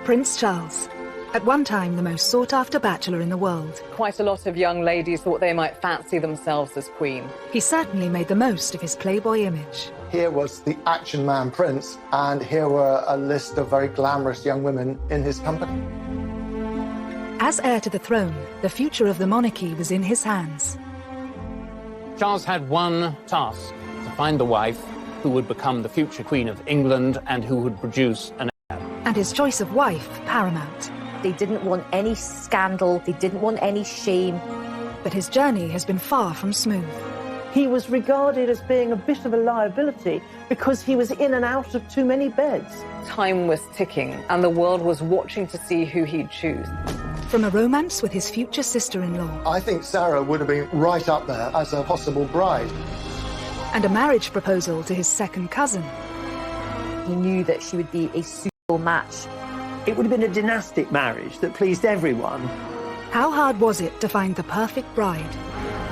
Prince Charles, at one time the most sought-after bachelor in the world. Quite a lot of young ladies thought they might fancy themselves as queen. He certainly made the most of his playboy image. Here was the action man prince, and here were a list of very glamorous young women in his company. As heir to the throne, the future of the monarchy was in his hands. Charles had one task: to find the wife who would become the future Queen of England and who would produce an heir. And his choice of wife paramount. They didn't want any scandal, they didn't want any shame. But his journey has been far from smooth. He was regarded as being a bit of a liability because he was in and out of too many beds. Time was ticking, and the world was watching to see who he'd choose. From a romance with his future sister-in-law. I think Sarah would have been right up there as a possible bride. And a marriage proposal to his second cousin. He knew that she would be a suitable match. It would have been a dynastic marriage that pleased everyone. How hard was it to find the perfect bride?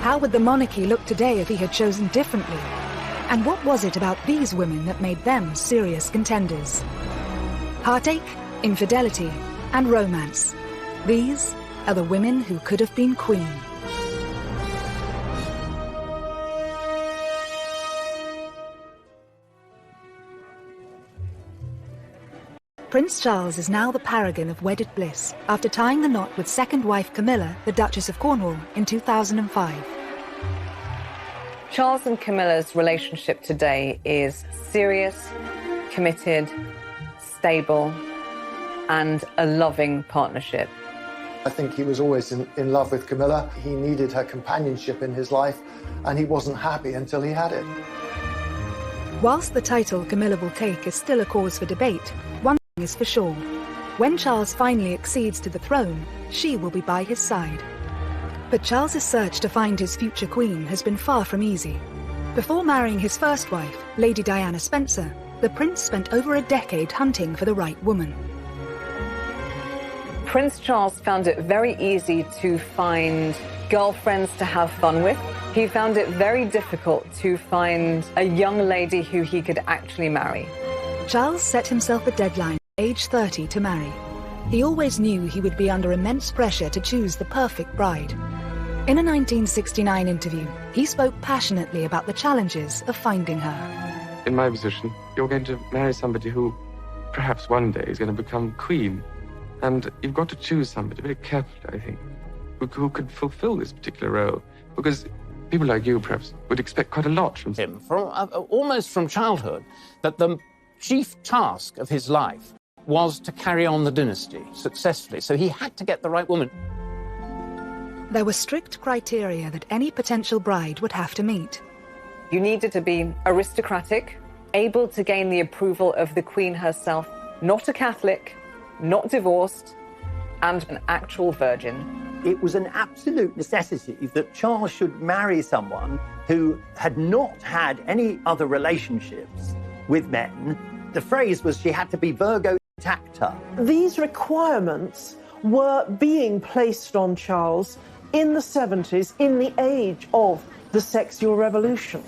How would the monarchy look today if he had chosen differently? And what was it about these women that made them serious contenders? Heartache, infidelity, and romance. These are the women who could have been queen. Prince Charles is now the paragon of wedded bliss after tying the knot with second wife Camilla, the Duchess of Cornwall, in 2005. Charles and Camilla's relationship today is serious, committed, stable, and a loving partnership. I think he was always in love with Camilla. He needed her companionship in his life, and he wasn't happy until he had it. Whilst the title Camilla will take is still a cause for debate, one thing is for sure. When Charles finally accedes to the throne, she will be by his side. But Charles's search to find his future queen has been far from easy. Before marrying his first wife, Lady Diana Spencer, the prince spent over a decade hunting for the right woman. Prince Charles found it very easy to find girlfriends to have fun with. He found it very difficult to find a young lady who he could actually marry. Charles set himself a deadline, age 30, to marry. He always knew he would be under immense pressure to choose the perfect bride. In a 1969 interview, he spoke passionately about the challenges of finding her. In my position, you're going to marry somebody who perhaps one day is going to become queen. And you've got to choose somebody very carefully, I think, who could fulfill this particular role. Because people like you, perhaps, would expect quite a lot from him, almost from childhood, that the chief task of his life was to carry on the dynasty successfully. So he had to get the right woman. There were strict criteria that any potential bride would have to meet. You needed to be aristocratic, able to gain the approval of the Queen herself, not a Catholic, not divorced, and an actual virgin. It was an absolute necessity that Charles should marry someone who had not had any other relationships with men. The phrase was she had to be Virgo intacta. These requirements were being placed on Charles in the 70s, in the age of the sexual revolution.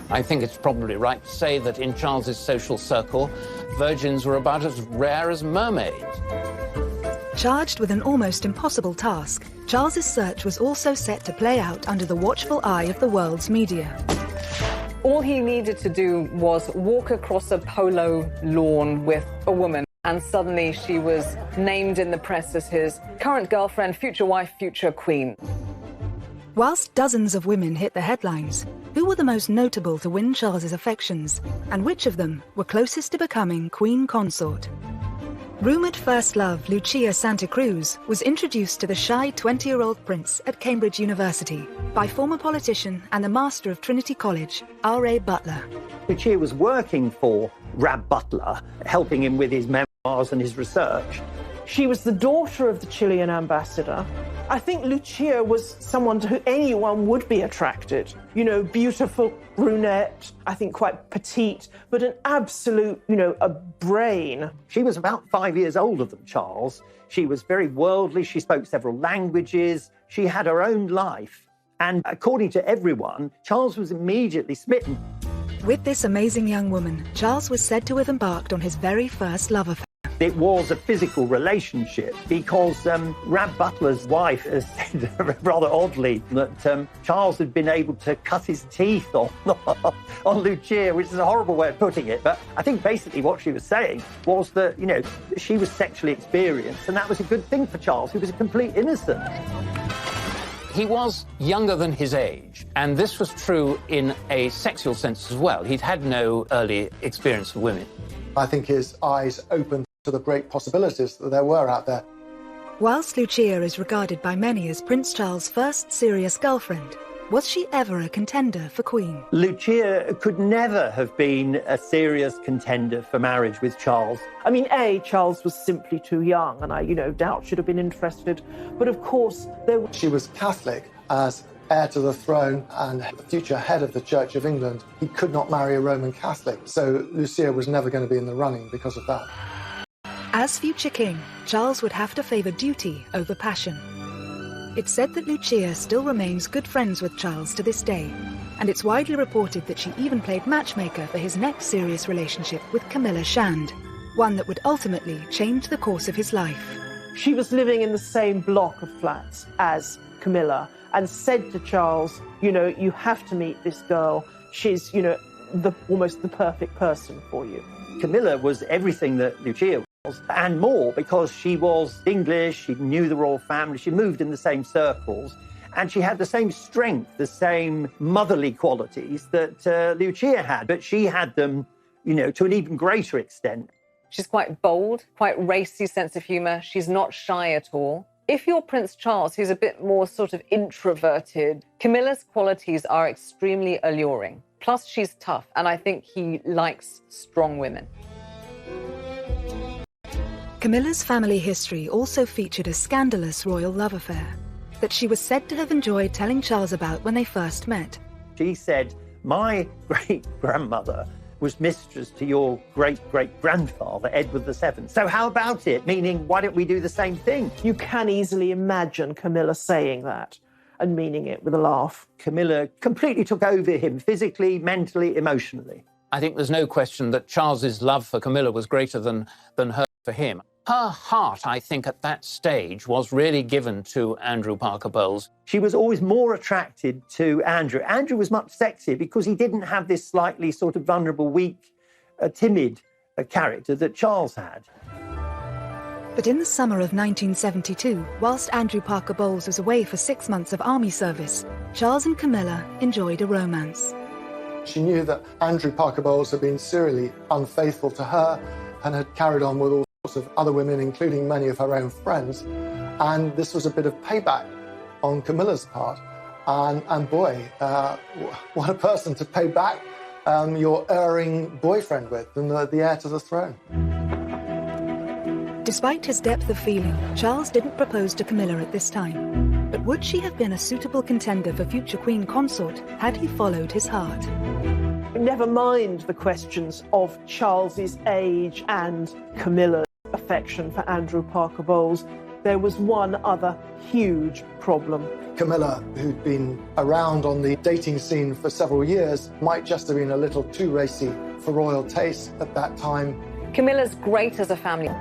I think it's probably right to say that in Charles's social circle, virgins were about as rare as mermaids. Charged with an almost impossible task, Charles's search was also set to play out under the watchful eye of the world's media. All he needed to do was walk across a polo lawn with a woman, and suddenly she was named in the press as his current girlfriend, future wife, future queen. Whilst dozens of women hit the headlines, who were the most notable to win Charles's affections, and which of them were closest to becoming queen consort? Rumoured first love Lucia Santa Cruz was introduced to the shy 20-year-old prince at Cambridge University by former politician and the master of Trinity College, R.A. Butler. Lucia was working for Rab Butler, helping him with his memoirs and his research. She was the daughter of the Chilean ambassador. I think Lucia was someone to whom anyone would be attracted. You know, beautiful brunette, I think quite petite, but an absolute, a brain. She was about 5 years older than Charles. She was very worldly. She spoke several languages. She had her own life. And according to everyone, Charles was immediately smitten. With this amazing young woman, Charles was said to have embarked on his very first love affair. it was a physical relationship because Rab Butler's wife has said rather oddly that Charles had been able to cut his teeth on Lucia, which is a horrible way of putting it. But I think basically what she was saying was that, you know, she was sexually experienced and that was a good thing for Charles, who was a complete innocent. He was younger than his age, and this was true in a sexual sense as well. He'd had no early experience with women. I think his eyes opened to the great possibilities that there were out there. Whilst Lucia is regarded by many as Prince Charles' first serious girlfriend, was she ever a contender for Queen? Lucia could never have been a serious contender for marriage with Charles. I mean, Charles was simply too young, and I, doubt she'd have been interested. But of course, She was Catholic. As heir to the throne and the future head of the Church of England, he could not marry a Roman Catholic. So Lucia was never going to be in the running because of that. As future king, Charles would have to favour duty over passion. It's said that Lucia still remains good friends with Charles to this day, and it's widely reported that she even played matchmaker for his next serious relationship with Camilla Shand, one that would ultimately change the course of his life. she was living in the same block of flats as Camilla and said to Charles, you have to meet this girl. She's, almost the perfect person for you. Camilla was everything that Lucia was, and more, because she was English, she knew the royal family, she moved in the same circles, and she had the same strength, the same motherly qualities that Lucia had, but she had them, to an even greater extent. She's quite bold, quite racy sense of humour. She's not shy at all. If you're Prince Charles, who's a bit more sort of introverted, Camilla's qualities are extremely alluring. Plus, she's tough, and I think he likes strong women. Camilla's family history also featured a scandalous royal love affair that she was said to have enjoyed telling Charles about when they first met. She said, my great-grandmother was mistress to your great-great-grandfather, Edward VII. So how about it? Meaning, why don't we do the same thing? You can easily imagine Camilla saying that and meaning it with a laugh. Camilla completely took over him, physically, mentally, emotionally. I think there's no question that Charles's love for Camilla was greater than her for him. Her heart, I think, at that stage was really given to Andrew Parker Bowles. She was always more attracted to Andrew. Andrew was much sexier because he didn't have this slightly sort of vulnerable, weak, timid character that Charles had. But in the summer of 1972, whilst Andrew Parker Bowles was away for 6 months of army service, Charles and Camilla enjoyed a romance. She knew that Andrew Parker Bowles had been serially unfaithful to her and had carried on with all sorts of other women, including many of her own friends. And this was a bit of payback on Camilla's part. And boy, what a person to pay back your erring boyfriend with, and the heir to the throne. Despite his depth of feeling, Charles didn't propose to Camilla at this time. But would she have been a suitable contender for future Queen Consort had he followed his heart? Never mind the questions of Charles's age and Camilla's affection for Andrew Parker Bowles. There was one other huge problem. Camilla, who'd been around on the dating scene for several years, might just have been a little too racy for royal taste at that time. Camilla's great as a family.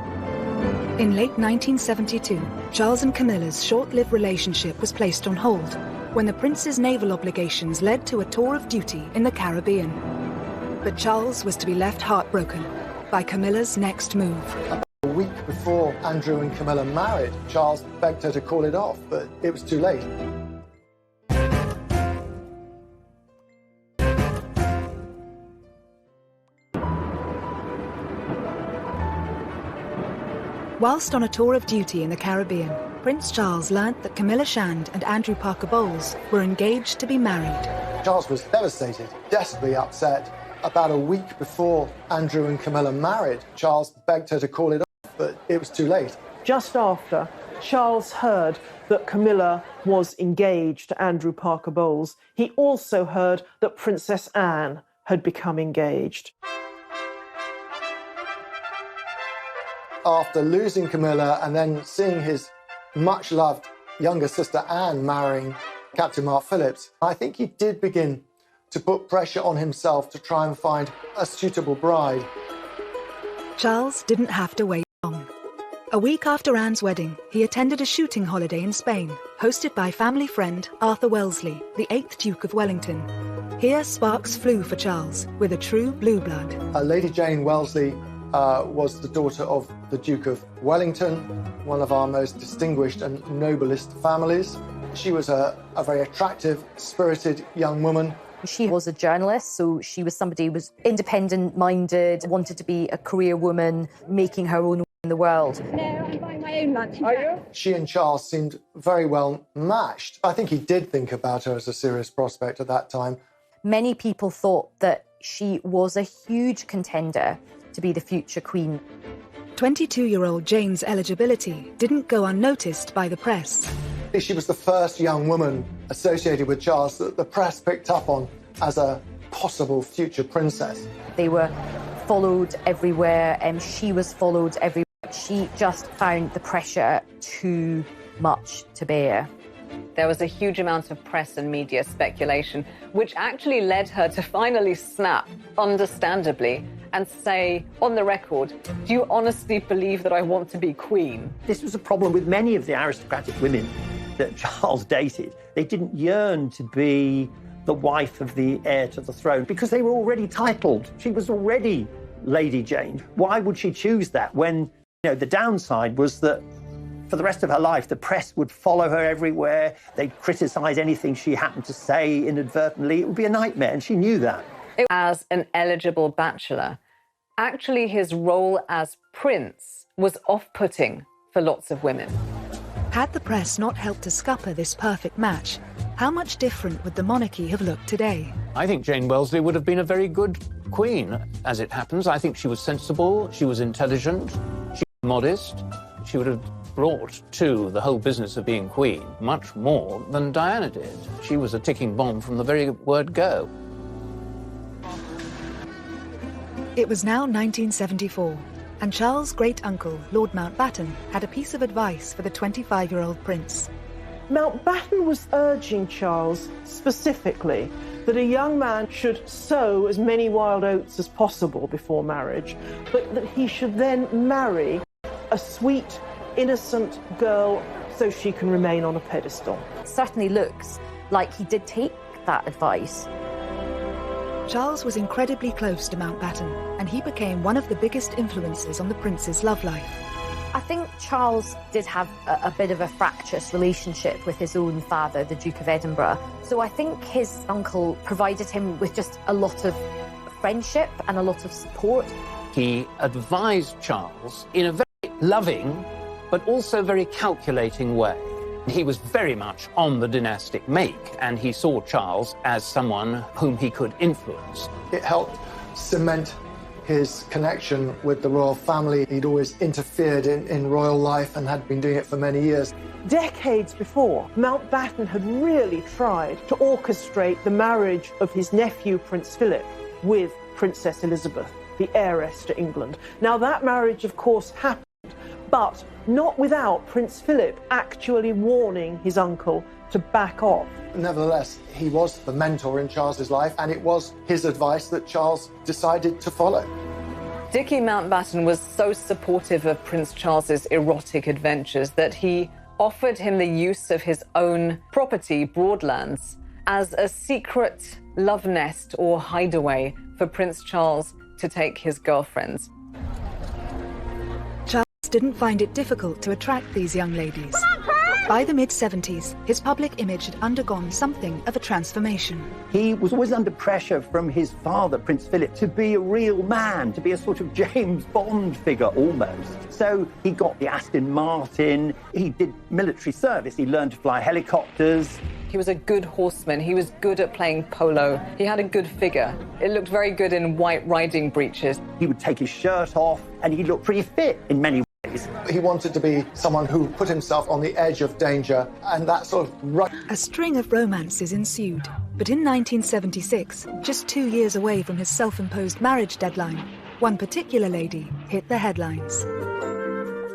In late 1972, Charles and Camilla's short-lived relationship was placed on hold when the prince's naval obligations led to a tour of duty in the Caribbean. But Charles was to be left heartbroken by Camilla's next move. A week before Andrew and Camilla married, Charles begged her to call it off, but it was too late. Whilst on a tour of duty in the Caribbean, Prince Charles learnt that Camilla Shand and Andrew Parker Bowles were engaged to be married. Charles was devastated, desperately upset. About a week before Andrew and Camilla married, Charles begged her to call it off, but it was too late. Just after Charles heard that Camilla was engaged to Andrew Parker Bowles, he also heard that Princess Anne had become engaged. After losing Camilla and then seeing his much-loved younger sister Anne marrying Captain Mark Phillips, I think he did begin to put pressure on himself to try and find a suitable bride. Charles didn't have to wait A week after Anne's wedding, he attended a shooting holiday in Spain, hosted by family friend Arthur Wellesley, the 8th Duke of Wellington. Here sparks flew for Charles, with a true blue blood. Lady Jane Wellesley was the daughter of the Duke of Wellington, one of our most distinguished and noblest families. She was a very attractive, spirited young woman. She was a journalist, so she was somebody who was independent-minded, wanted to be a career woman, making her own way in the world. No, I'm buying my own lunch. Are you? She and Charles seemed very well matched. I think he did think about her as a serious prospect at that time. Many people thought that she was a huge contender to be the future queen. 22-year-old Jane's eligibility didn't go unnoticed by the press. She was the first young woman associated with Charles that the press picked up on as a possible future princess. They were followed everywhere, and she was followed everywhere. She just found the pressure too much to bear. There was a huge amount of press and media speculation, which actually led her to finally snap, understandably, and say, on the record, do you honestly believe that I want to be queen? This was a problem with many of the aristocratic women that Charles dated. They didn't yearn to be the wife of the heir to the throne because they were already titled. She was already Lady Jane. Why would she choose that when, the downside was that for the rest of her life, the press would follow her everywhere. They'd criticise anything she happened to say inadvertently. It would be a nightmare, and she knew that. As an eligible bachelor, actually his role as prince was off-putting for lots of women. Had the press not helped to scupper this perfect match, how much different would the monarchy have looked today? I think Jane Wellesley would have been a very good queen. As it happens, I think she was sensible, she was intelligent, she was modest. She would have brought to the whole business of being queen much more than Diana did. She was a ticking bomb from the very word go. It was now 1974, and Charles' great-uncle, Lord Mountbatten, had a piece of advice for the 25-year-old prince. Mountbatten was urging Charles specifically that a young man should sow as many wild oats as possible before marriage, but that he should then marry a sweet, innocent girl so she can remain on a pedestal. It certainly looks like he did take that advice. Charles was incredibly close to Mountbatten, and he became one of the biggest influences on the prince's love life. I think Charles did have a bit of a fractious relationship with his own father, the Duke of Edinburgh. So I think his uncle provided him with just a lot of friendship and a lot of support. He advised Charles in a very loving, but also very calculating way. He was very much on the dynastic make, and he saw Charles as someone whom he could influence. It helped cement his connection with the royal family. He'd always interfered in royal life and had been doing it for many years. Decades before, Mountbatten had really tried to orchestrate the marriage of his nephew, Prince Philip, with Princess Elizabeth, the heiress to England. Now, that marriage, of course, happened, but not without Prince Philip actually warning his uncle to back off. Nevertheless, he was the mentor in Charles's life, and it was his advice that Charles decided to follow. Dickie Mountbatten was so supportive of Prince Charles's erotic adventures that he offered him the use of his own property, Broadlands, as a secret love nest or hideaway for Prince Charles to take his girlfriends. Charles didn't find it difficult to attract these young ladies. By the mid-70s, his public image had undergone something of a transformation. He was always under pressure from his father, Prince Philip, to be a real man, to be a sort of James Bond figure almost. So he got the Aston Martin, he did military service, he learned to fly helicopters. He was a good horseman, he was good at playing polo, he had a good figure. It looked very good in white riding breeches. He would take his shirt off and he looked pretty fit in many ways. He wanted to be someone who put himself on the edge of danger, and that sort of... A string of romances ensued, but in 1976, just 2 years away from his self-imposed marriage deadline, one particular lady hit the headlines.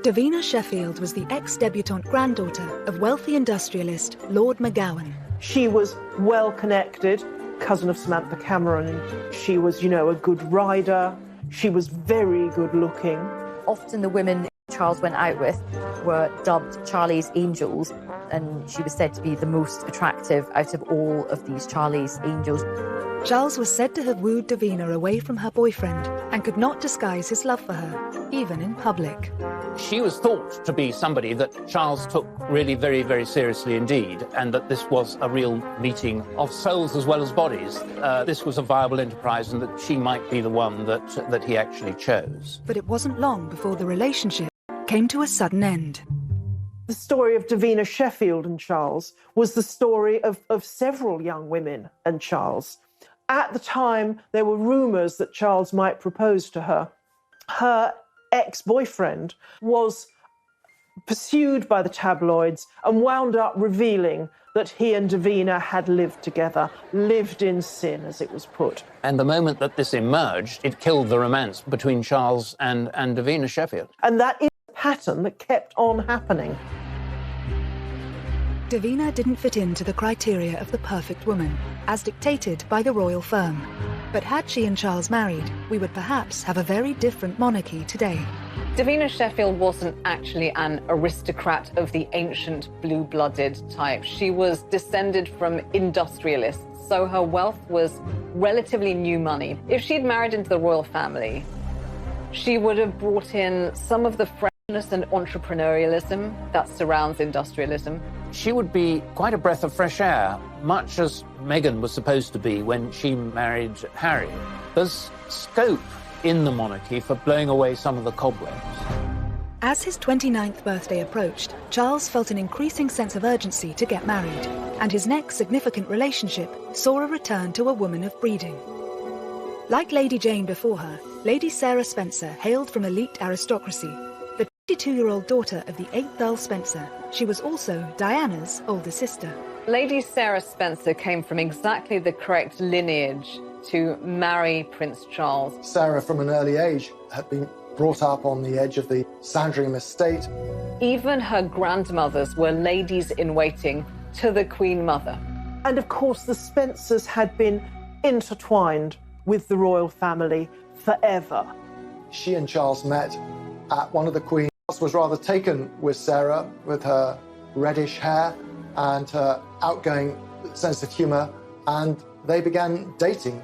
Davina Sheffield was the ex-debutante granddaughter of wealthy industrialist Lord McGowan. She was well-connected, cousin of Samantha Cameron. She was, a good rider. She was very good-looking. Often the women Charles went out with were dubbed Charlie's Angels, and she was said to be the most attractive out of all of these Charlie's Angels. Charles was said to have wooed Davina away from her boyfriend and could not disguise his love for her, even in public. She was thought to be somebody that Charles took really very, very seriously indeed, and that this was a real meeting of souls as well as bodies. This was a viable enterprise, and that she might be the one that he actually chose. But it wasn't long before the relationship came to a sudden end. The story of Davina Sheffield and Charles was the story of several young women and Charles. At the time, there were rumours that Charles might propose to her. Her ex-boyfriend was pursued by the tabloids and wound up revealing that he and Davina had lived together, lived in sin, as it was put. And the moment that this emerged, it killed the romance between Charles and Davina Sheffield. And that is a pattern that kept on happening. Davina didn't fit into the criteria of the perfect woman, as dictated by the royal firm. But had she and Charles married, we would perhaps have a very different monarchy today. Davina Sheffield wasn't actually an aristocrat of the ancient blue-blooded type. She was descended from industrialists, so her wealth was relatively new money. If she'd married into the royal family, she would have brought in some of the freshness and entrepreneurialism that surrounds industrialism. She would be quite a breath of fresh air, much as Meghan was supposed to be when she married Harry. There's scope in the monarchy for blowing away some of the cobwebs. As his 29th birthday approached, Charles felt an increasing sense of urgency to get married, and his next significant relationship saw a return to a woman of breeding. Like Lady Jane before her, Lady Sarah Spencer hailed from elite aristocracy. The 22-year-old daughter of the 8th Earl Spencer, she was also Diana's older sister. Lady Sarah Spencer came from exactly the correct lineage to marry Prince Charles. Sarah, from an early age, had been brought up on the edge of the Sandringham estate. Even her grandmothers were ladies-in-waiting to the Queen Mother. And of course, the Spencers had been intertwined with the royal family forever. She and Charles met at one of the Queen's. Charles was rather taken with Sarah, with her reddish hair and her outgoing sense of humour, and they began dating.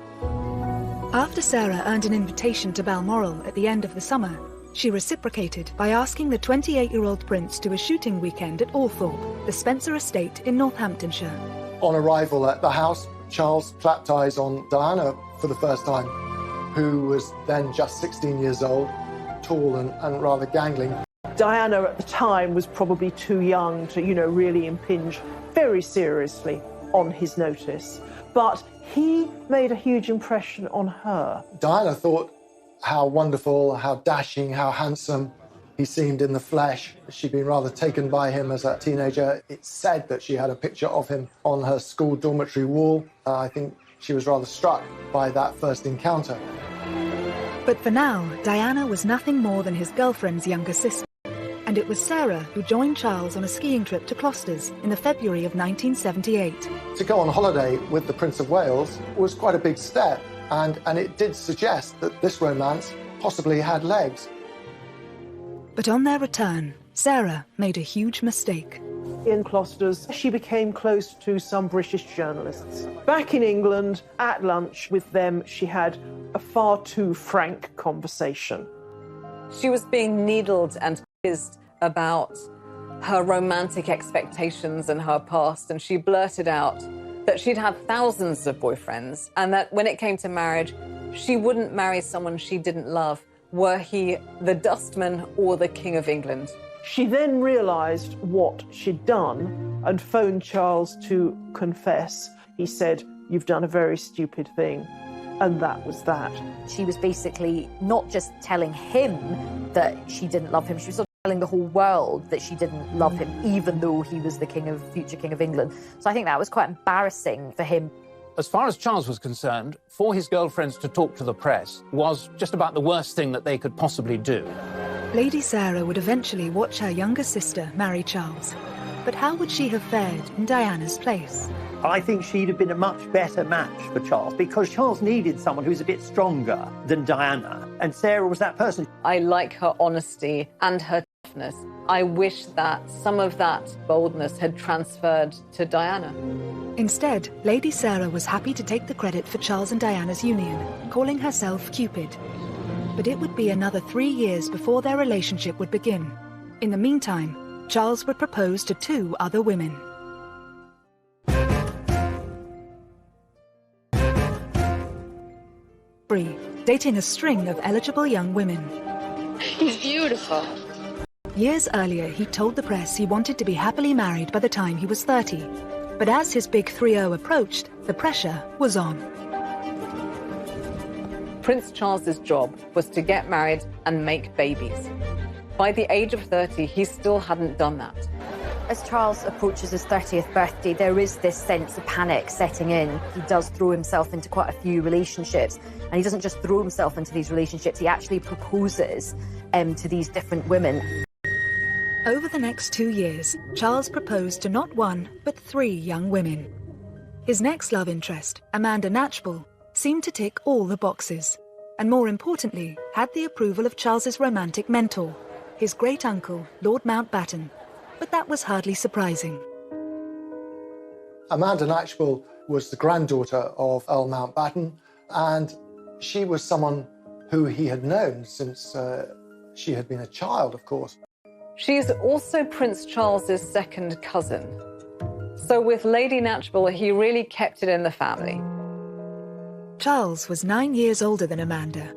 After Sarah earned an invitation to Balmoral at the end of the summer, she reciprocated by asking the 28-year-old prince to a shooting weekend at Althorpe, the Spencer estate in Northamptonshire. On arrival at the house, Charles clapped eyes on Diana for the first time, who was then just 16 years old, tall and rather gangling. Diana at the time was probably too young to, really impinge very seriously on his notice. But he made a huge impression on her. Diana thought how wonderful, how dashing, how handsome he seemed in the flesh. She'd been rather taken by him as a teenager. It's said that she had a picture of him on her school dormitory wall. I think she was rather struck by that first encounter. But for now, Diana was nothing more than his girlfriend's younger sister. And it was Sarah who joined Charles on a skiing trip to Closters in the February of 1978. To go on holiday with the Prince of Wales was quite a big step, and it did suggest that this romance possibly had legs. But on their return, Sarah made a huge mistake. In Closters, she became close to some British journalists. Back in England, at lunch with them, she had a far too frank conversation. She was being needled and quizzed about her romantic expectations and her past, and she blurted out that she'd had thousands of boyfriends and that when it came to marriage, she wouldn't marry someone she didn't love, were he the dustman or the King of England. She then realised what she'd done and phoned Charles to confess. He said, "You've done a very stupid thing." And that was that. She was basically not just telling him that she didn't love him, she was sort of telling the whole world that she didn't love him, even though he was the future King of England. So I think that was quite embarrassing for him. As far as Charles was concerned, for his girlfriends to talk to the press was just about the worst thing that they could possibly do. Lady Sarah would eventually watch her younger sister marry Charles. But how would she have fared in Diana's place? I think she'd have been a much better match for Charles, because Charles needed someone who's a bit stronger than Diana, and Sarah was that person. I like her honesty and her toughness. I wish that some of that boldness had transferred to Diana. Instead, Lady Sarah was happy to take the credit for Charles and Diana's union, calling herself Cupid. But it would be another 3 years before their relationship would begin. In the meantime, Charles would propose to 2 other women. Dating a string of eligible young women. He's beautiful. Years earlier, he told the press he wanted to be happily married by the time he was 30. But as his big 3-0 approached, the pressure was on. Prince Charles's job was to get married and make babies. By the age of 30, he still hadn't done that. As Charles approaches his 30th birthday, there is this sense of panic setting in. He does throw himself into quite a few relationships, and he doesn't just throw himself into these relationships, he actually proposes to these different women. Over the next 2 years, Charles proposed to not 1, but 3 young women. His next love interest, Amanda Knatchbull, seemed to tick all the boxes, and more importantly, had the approval of Charles's romantic mentor, his great-uncle, Lord Mountbatten. But that was hardly surprising. Amanda Knatchbull was the granddaughter of Earl Mountbatten, and she was someone who he had known since she had been a child, of course. She's also Prince Charles's second cousin. So with Lady Knatchbull, he really kept it in the family. Charles was 9 years older than Amanda.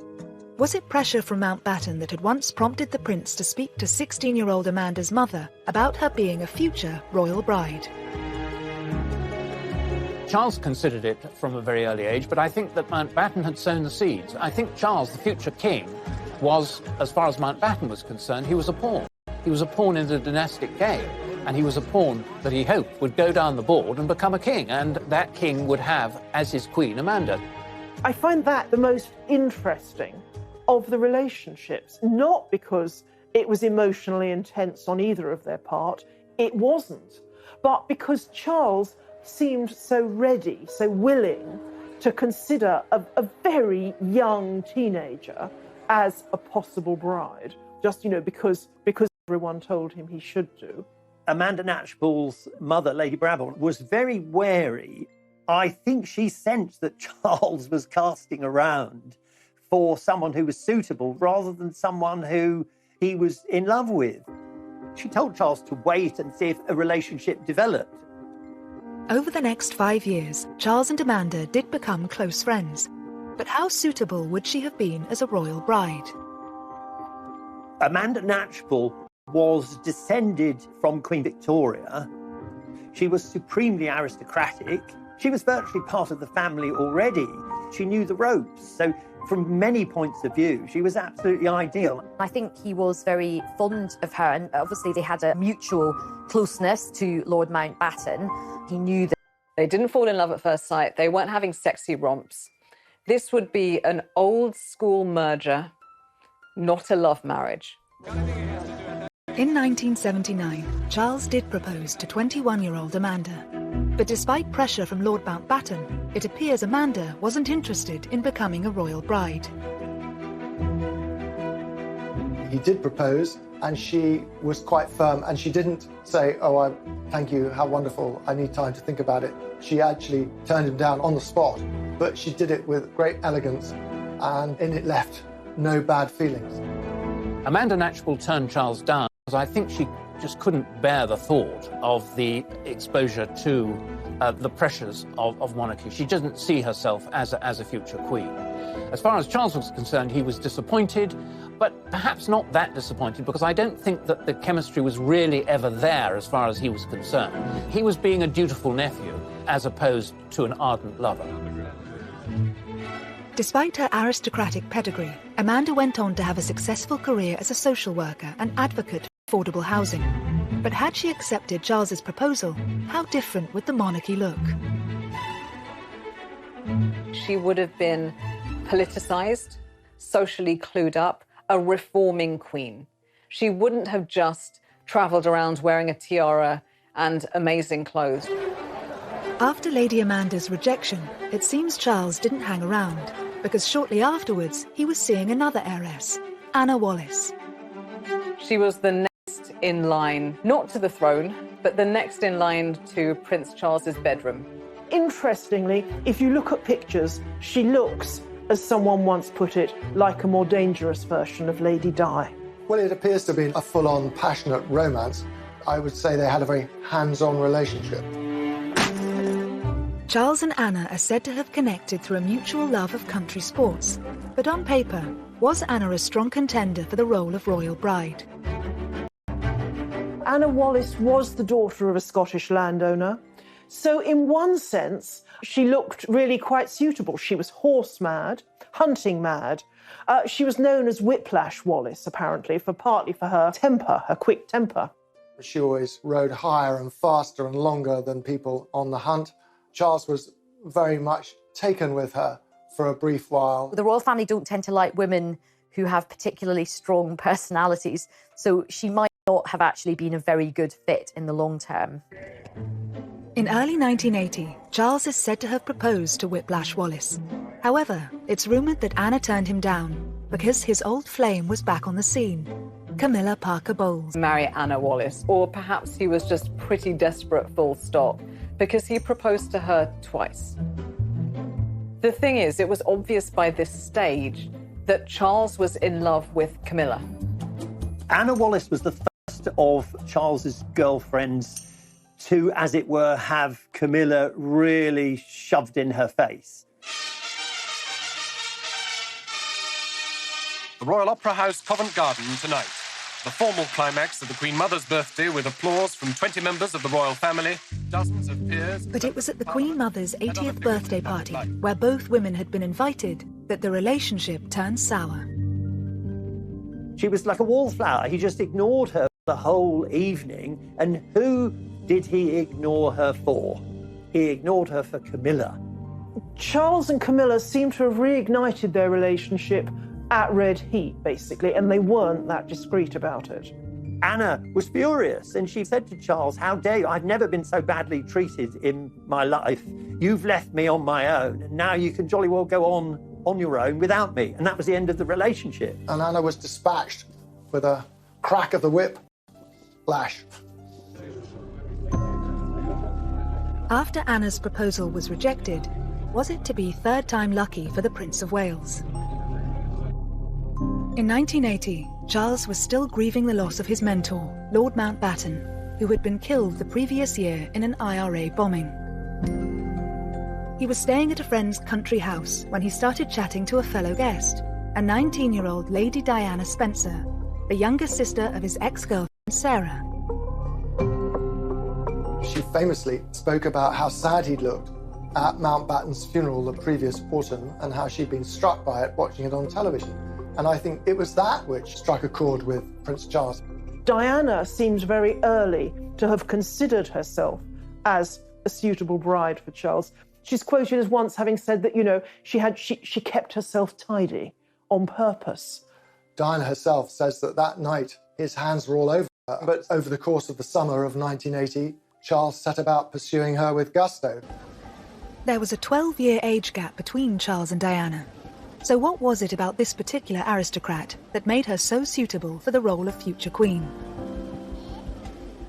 Was it pressure from Mountbatten that had once prompted the prince to speak to 16-year-old Amanda's mother about her being a future royal bride? Charles considered it from a very early age, but I think that Mountbatten had sown the seeds. I think Charles, the future king, was, as far as Mountbatten was concerned, he was a pawn. He was a pawn in the dynastic game, and he was a pawn that he hoped would go down the board and become a king, and that king would have as his queen Amanda. I find that the most interesting of the relationships, not because it was emotionally intense on either of their part, it wasn't, but because Charles seemed so ready, so willing to consider a very young teenager as a possible bride, just, because everyone told him he should do. Amanda Knatchbull's mother, Lady Brabham, was very wary. I think she sensed that Charles was casting around for someone who was suitable rather than someone who he was in love with. She told Charles to wait and see if a relationship developed. Over the next 5 years, Charles and Amanda did become close friends. But how suitable would she have been as a royal bride? Amanda Knatchbull was descended from Queen Victoria. She was supremely aristocratic. She was virtually part of the family already. She knew the ropes. So from many points of view, she was absolutely ideal. I think he was very fond of her, and obviously they had a mutual closeness to Lord Mountbatten. He knew that they didn't fall in love at first sight. They weren't having sexy romps. This would be an old-school merger, not a love marriage. In 1979, Charles did propose to 21-year-old Amanda. But despite pressure from Lord Mountbatten, it appears Amanda wasn't interested in becoming a royal bride. He did propose, and she was quite firm, and she didn't say, "Oh, thank you, how wonderful, I need time to think about it." She actually turned him down on the spot, but she did it with great elegance, and it left no bad feelings. Amanda Knatchbull turned Charles down because I think she just couldn't bear the thought of the exposure to the pressures of monarchy. She doesn't see herself as a future queen. As far as Charles was concerned, he was disappointed, but perhaps not that disappointed, because I don't think that the chemistry was really ever there as far as he was concerned. He was being a dutiful nephew as opposed to an ardent lover. Despite her aristocratic pedigree, Amanda went on to have a successful career as a social worker and advocate for affordable housing. But had she accepted Charles's proposal, how different would the monarchy look? She would have been politicised, socially clued up, a reforming queen. She wouldn't have just travelled around wearing a tiara and amazing clothes. After Lady Amanda's rejection, it seems Charles didn't hang around, because shortly afterwards he was seeing another heiress, Anna Wallis. She was the next in line, not to the throne, but the next in line to Prince Charles's bedroom. Interestingly, if you look at pictures, she looks, as someone once put it, like a more dangerous version of Lady Di. Well, it appears to be a full-on passionate romance. I would say they had a very hands-on relationship. Charles and Anna are said to have connected through a mutual love of country sports. But on paper, was Anna a strong contender for the role of royal bride? Anna Wallis was the daughter of a Scottish landowner. So in one sense, she looked really quite suitable. She was horse mad, hunting mad. She was known as Whiplash Wallis, apparently, partly for her temper, her quick temper. She always rode higher and faster and longer than people on the hunt. Charles was very much taken with her for a brief while. The royal family don't tend to like women who have particularly strong personalities, so she might not have actually been a very good fit in the long term. In early 1980, Charles is said to have proposed to Whiplash Wallis. However, it's rumoured that Anna turned him down because his old flame was back on the scene, Camilla Parker Bowles. Marry Anna Wallis, or perhaps he was just pretty desperate, full stop, because he proposed to her twice. The thing is, it was obvious by this stage that Charles was in love with Camilla. Anna Wallis was the first of Charles's girlfriends to, as it were, have Camilla really shoved in her face. The Royal Opera House, Covent Garden, tonight. The formal climax of the Queen Mother's birthday with applause from 20 members of the royal family, dozens of peers... But it was at the Queen Mother's 80th birthday party, where both women had been invited, that the relationship turned sour. She was like a wallflower. He just ignored her the whole evening. And who did he ignore her for? He ignored her for Camilla. Charles and Camilla seem to have reignited their relationship at red heat, basically, and they weren't that discreet about it. Anna was furious, and she said to Charles, "How dare you? I've never been so badly treated in my life. You've left me on my own, and now you can jolly well go on your own without me." And that was the end of the relationship. And Anna was dispatched with a crack of the whip lash. After Anna's proposal was rejected, was it to be third time lucky for the Prince of Wales? In 1980, Charles was still grieving the loss of his mentor, Lord Mountbatten, who had been killed the previous year in an IRA bombing. He was staying at a friend's country house when he started chatting to a fellow guest, a 19-year-old Lady Diana Spencer, the younger sister of his ex-girlfriend Sarah. She famously spoke about how sad he'd looked at Mountbatten's funeral the previous autumn and how she'd been struck by it watching it on television. And I think it was that which struck a chord with Prince Charles. Diana seems very early to have considered herself as a suitable bride for Charles. She's quoted as once having said that, you know, she kept herself tidy on purpose. Diana herself says that night his hands were all over her. But over the course of the summer of 1980, Charles set about pursuing her with gusto. There was a 12-year age gap between Charles and Diana. So what was it about this particular aristocrat that made her so suitable for the role of future queen?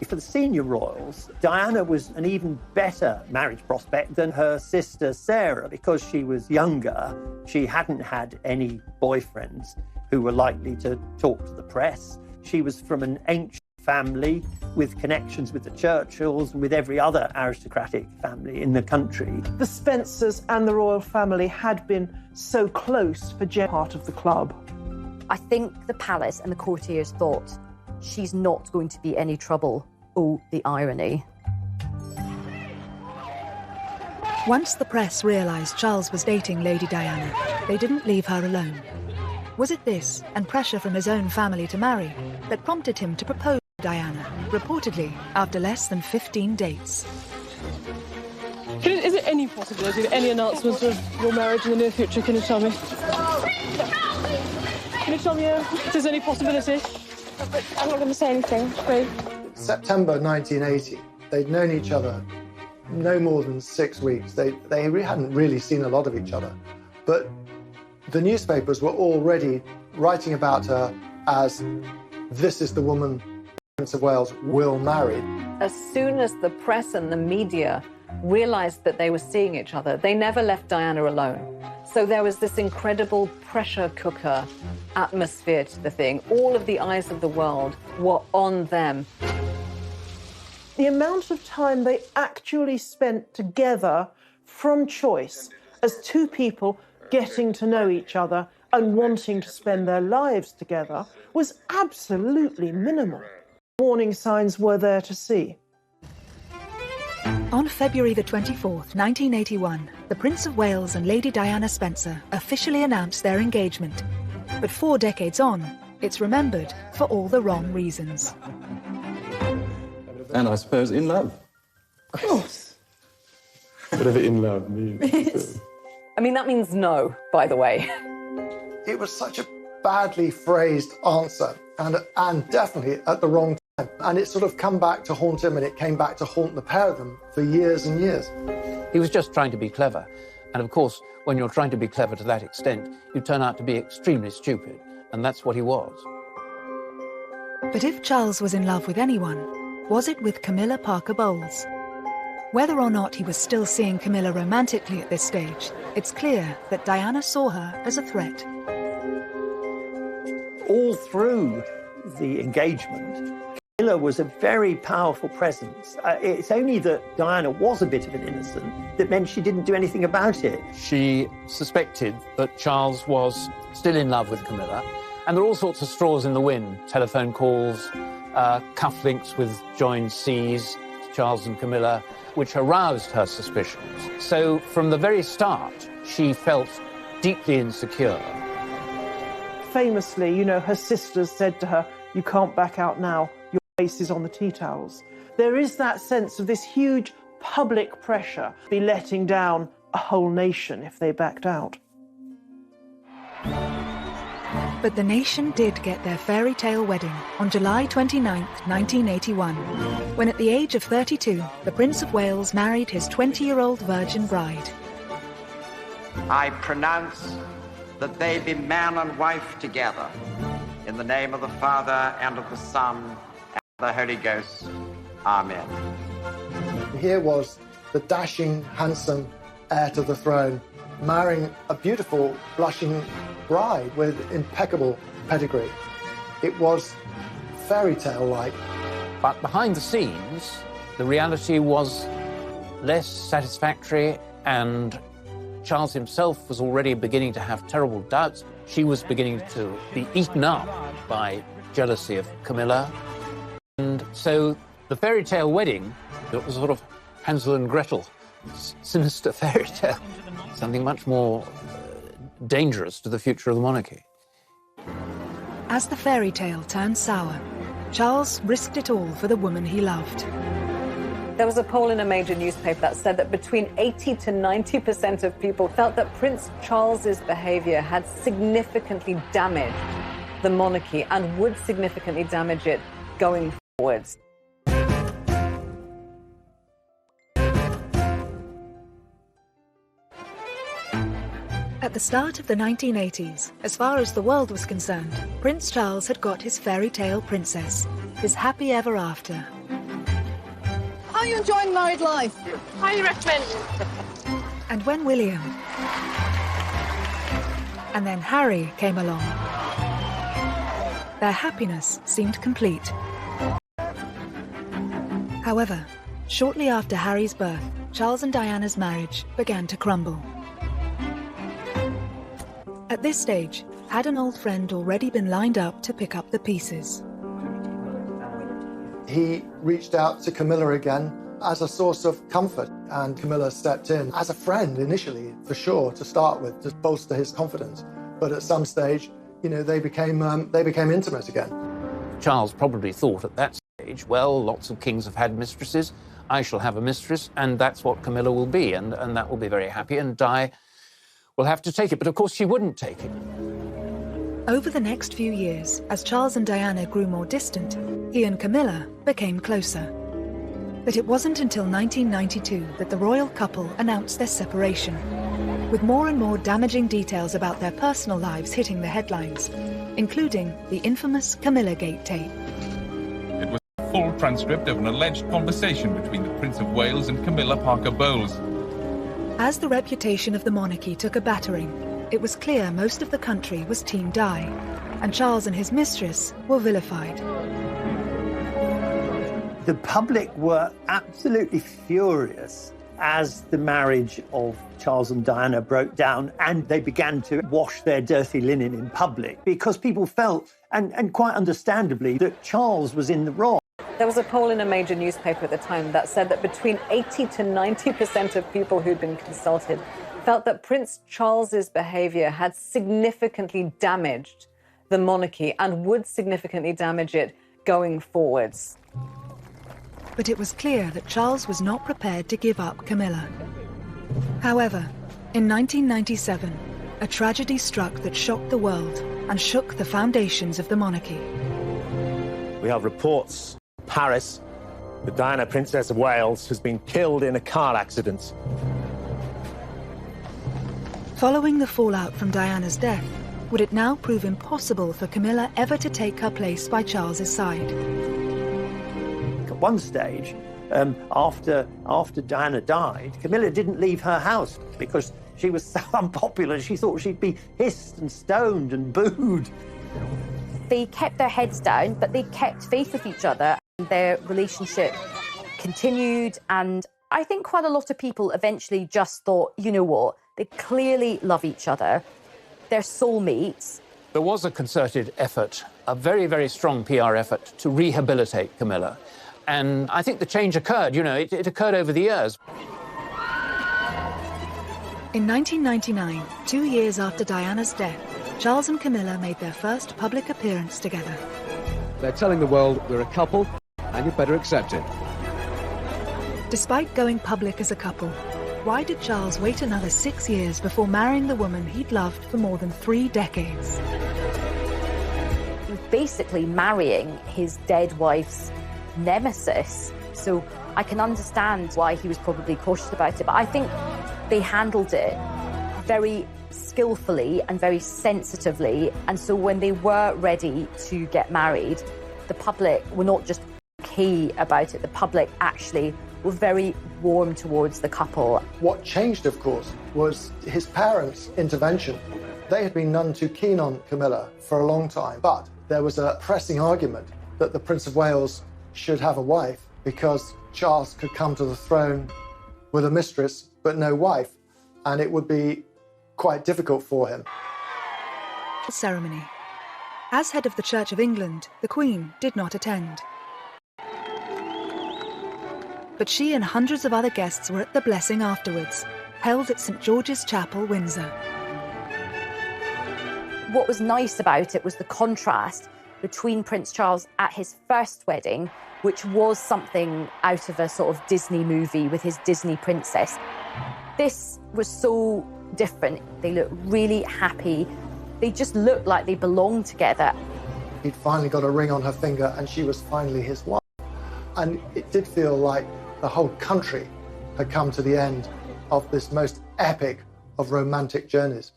For the senior royals, Diana was an even better marriage prospect than her sister Sarah because she was younger. She hadn't had any boyfriends who were likely to talk to the press. She was from an ancient family with connections with the Churchills and with every other aristocratic family in the country. The Spencers and the royal family had been so close for Jen, part of the club. I think the palace and the courtiers thought, she's not going to be any trouble. Oh, the irony. Once the press realised Charles was dating Lady Diana, they didn't leave her alone. Was it this, and pressure from his own family to marry, that prompted him to propose to Diana, reportedly after less than 15 dates? Is there any possibility that any announcements of your marriage in the near future? Can you tell me? Can you tell me if there's any possibility? I'm not going to say anything, please. September 1980, they'd known each other no more than 6 weeks. They hadn't really seen a lot of each other. But the newspapers were already writing about her as, this is the woman Prince of Wales will marry. As soon as the press and the media realized that they were seeing each other, they never left Diana alone. So there was this incredible pressure cooker atmosphere to the thing. All of the eyes of the world were on them. The amount of time they actually spent together from choice as two people getting to know each other and wanting to spend their lives together was absolutely minimal. Warning signs were there to see. On February the 24th, 1981, the Prince of Wales and Lady Diana Spencer officially announced their engagement. But 4 decades on, it's remembered for all the wrong reasons. And I suppose in love. Of course. Whatever in love means. I mean, that means no, by the way. It was such a badly phrased answer, and definitely at the wrong time. And it's sort of come back to haunt him, and it came back to haunt the pair of them for years and years. He was just trying to be clever. And of course, when you're trying to be clever to that extent, you turn out to be extremely stupid. And that's what he was. But if Charles was in love with anyone, was it with Camilla Parker Bowles? Whether or not he was still seeing Camilla romantically at this stage, it's clear that Diana saw her as a threat. All through the engagement, Camilla was a very powerful presence. It's only that Diana was a bit of an innocent that meant she didn't do anything about it. She suspected that Charles was still in love with Camilla, and there are all sorts of straws in the wind. Telephone calls, cufflinks with joined C's, Charles and Camilla, which aroused her suspicions. So from the very start, she felt deeply insecure. Famously, you know, her sisters said to her, "You can't back out now, your face is on the tea towels." There is that sense of this huge public pressure, be letting down a whole nation if they backed out. But the nation did get their fairy tale wedding on July 29, 1981, when at the age of 32, the Prince of Wales married his 20-year-old virgin bride. I pronounce that they be man and wife together, in the name of the Father, and of the Son, and of the Holy Ghost. Amen. Here was the dashing, handsome heir to the throne marrying a beautiful, blushing bride with impeccable pedigree. It was fairy tale-like. But behind the scenes, the reality was less satisfactory, and Charles himself was already beginning to have terrible doubts. She was beginning to be eaten up by jealousy of Camilla. And so the fairy tale wedding, it was sort of Hansel and Gretel, sinister fairy tale, something much more dangerous to the future of the monarchy. As the fairy tale turned sour, Charles risked it all for the woman he loved. There was a poll in a major newspaper that said that between 80 to 90% of people felt that Prince Charles's behavior had significantly damaged the monarchy and would significantly damage it going forwards. At the start of the 1980s, as far as the world was concerned, Prince Charles had got his fairy tale princess, his happy ever after. How are you enjoying married life? Highly recommend. And when William and then Harry came along, their happiness seemed complete. However, shortly after Harry's birth, Charles and Diana's marriage began to crumble. At this stage, had an old friend already been lined up to pick up the pieces? He reached out to Camilla again as a source of comfort, and Camilla stepped in as a friend initially, for sure, to start with, to bolster his confidence. But at some stage, you know, they became intimate again. Charles probably thought at that stage, well, lots of kings have had mistresses, I shall have a mistress, and that's what Camilla will be, and that will be very happy, and Di will have to take it. But of course she wouldn't take it. Over the next few years, as Charles and Diana grew more distant, he and Camilla became closer. But it wasn't until 1992 that the royal couple announced their separation, with more and more damaging details about their personal lives hitting the headlines, including the infamous Camilla Gate tape. small transcript of an alleged conversation between the Prince of Wales and Camilla Parker Bowles. As the reputation of the monarchy took a battering, it was clear most of the country was Team Di, and Charles and his mistress were vilified. The public were absolutely furious as the marriage of Charles and Diana broke down, and they began to wash their dirty linen in public because people felt, and quite understandably, that Charles was in the wrong. There was a poll in a major newspaper at the time that said that between 80 to 90% of people who'd been consulted felt that Prince Charles's behaviour had significantly damaged the monarchy and would significantly damage it going forwards. But it was clear that Charles was not prepared to give up Camilla. However, in 1997, a tragedy struck that shocked the world and shook the foundations of the monarchy. We have reports in Paris that Diana, Princess of Wales, has been killed in a car accident. Following the fallout from Diana's death, would it now prove impossible for Camilla ever to take her place by Charles's side? At one stage, after Diana died, Camilla didn't leave her house because she was so unpopular. She thought she'd be hissed and stoned and booed. They kept their heads down, but they kept faith with each other. Their relationship continued, and I think quite a lot of people eventually just thought, you know what, they clearly love each other. They're soulmates. There was a concerted effort, a very, very strong PR effort to rehabilitate Camilla. And I think the change occurred, it occurred over the years. In 1999, 2 years after Diana's death, Charles and Camilla made their first public appearance together. They're telling the world we're a couple, and you better accept it. Despite going public as a couple, why did Charles wait another 6 years before marrying the woman he'd loved for more than 3 decades? He was basically marrying his dead wife's nemesis. So I can understand why he was probably cautious about it, but I think they handled it very skillfully and very sensitively. And so when they were ready to get married, the public were not just okay about it, the public actually were very warm towards the couple. What changed, of course, was his parents' intervention. They had been none too keen on Camilla for a long time, but there was a pressing argument that the Prince of Wales should have a wife because Charles could come to the throne with a mistress but no wife, and it would be quite difficult for him. Ceremony. As head of the Church of England, the Queen did not attend. But she and hundreds of other guests were at the blessing afterwards, held at St George's Chapel, Windsor. What was nice about it was the contrast between Prince Charles at his first wedding, which was something out of a sort of Disney movie with his Disney princess. This was so different. They looked really happy. They just looked like they belonged together. He'd finally got a ring on her finger and she was finally his wife. And it did feel like the whole country had come to the end of this most epic of romantic journeys.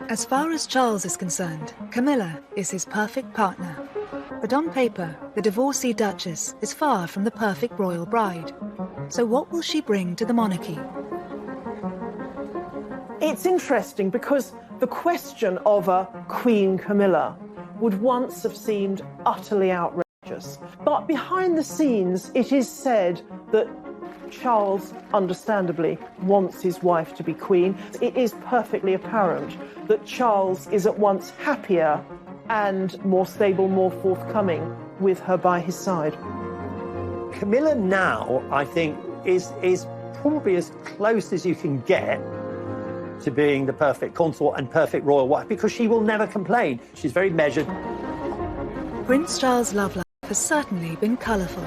As far as Charles is concerned, Camilla is his perfect partner. But on paper, the divorcee Duchess is far from the perfect royal bride. So what will she bring to the monarchy? It's interesting because the question of a Queen Camilla would once have seemed utterly outrageous. But behind the scenes, it is said that Charles, understandably, wants his wife to be queen. It is perfectly apparent that Charles is at once happier and more stable, more forthcoming with her by his side. Camilla now, I think, is probably as close as you can get to being the perfect consort and perfect royal wife, because she will never complain. She's very measured. Prince Charles' love life has certainly been colourful.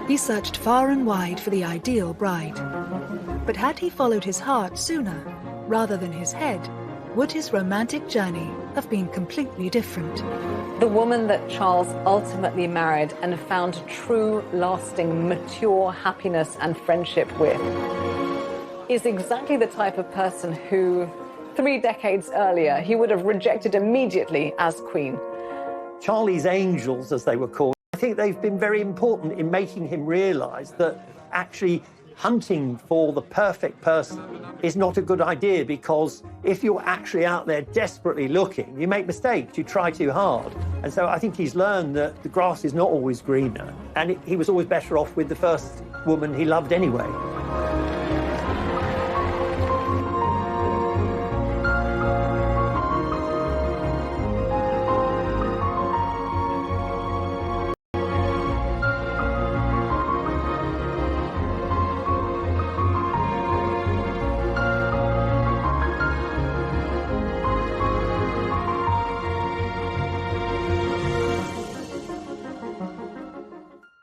He searched far and wide for the ideal bride. But had he followed his heart sooner, rather than his head, would his romantic journey have been completely different? The woman that Charles ultimately married and found true, lasting, mature happiness and friendship with is exactly the type of person who, 3 decades earlier, he would have rejected immediately as queen. Charlie's angels, as they were called, I think they've been very important in making him realise that actually hunting for the perfect person is not a good idea, because if you're actually out there desperately looking, you make mistakes, you try too hard. And so I think he's learned that the grass is not always greener, and he was always better off with the first woman he loved anyway.